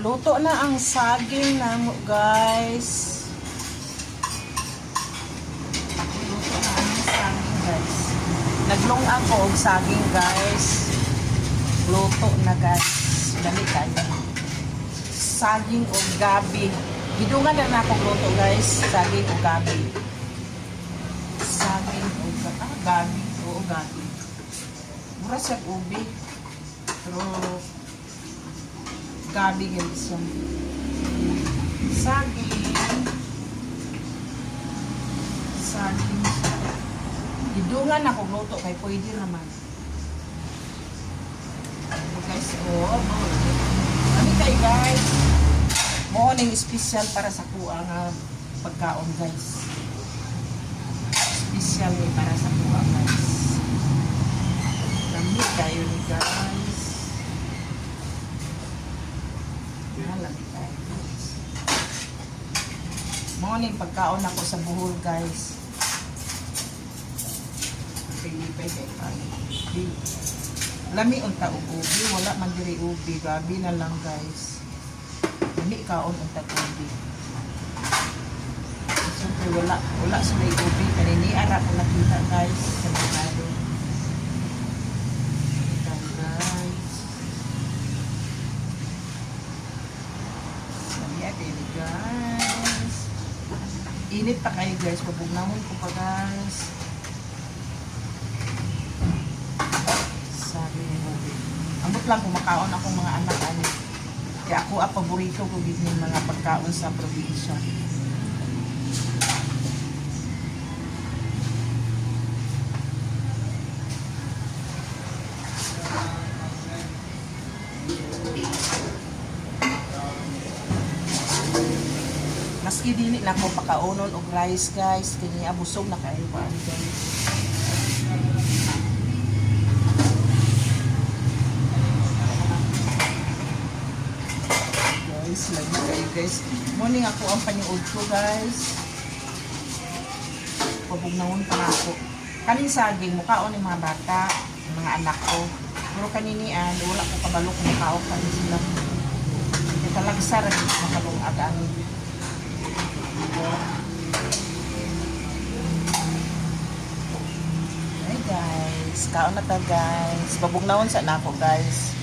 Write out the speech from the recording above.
Luto na ang saging namo, guys. Luto na ang saging, guys. Naglong ako og saging, guys. Luto na, guys. Dali kayo. Saging o gabi. Gidungan na ako luto, guys. Saging o gabi. Saging o gabi. Oo, gabi. Mura siya ubi. Pero gabi, guys. Saging. Saging. Gidungan ako luto kay pwede naman. Guys, kami kayo, guys. Morning special para sa kuha nga pagkaon, guys. Special para sa kuha, guys. Kami kayo ni, guys. Malaki tayo, guys. Morning pagkaon ako sa buhol, guys. Pilipay kayo tayo. Lami unta og ubi, wala man diri ubi, gabi na lang, guys. Lami kaon unta ubi. Siyempre wala sa may ubi, kanini ara ko nakita, guys, sa merkado. Guys. Lami kayo, guys. Init pa kayo, guys, pabugnamon ko pa, guys. Ambot lang kumakaon akong mga anak ani. Kaya ako ang paborito ko gid ng mga pagkaon sa probinsya. Maski dili na ko pakaonon og rice, guys, kini abusog na kayo pa, guys. Lagi kayo, guys. Morning ako ang paniud ko, guys. Pabugnawon pa ako. Kanin saging, mukhaon ng mga bata, ng mga anak ko. Pero kaninian, wala ko kabalok na mukhaon pa rin sila. Kaya talaga sarap makalong agami. Hey, guys. Kaon na ta, guys. Pabugnawon sa nako, guys.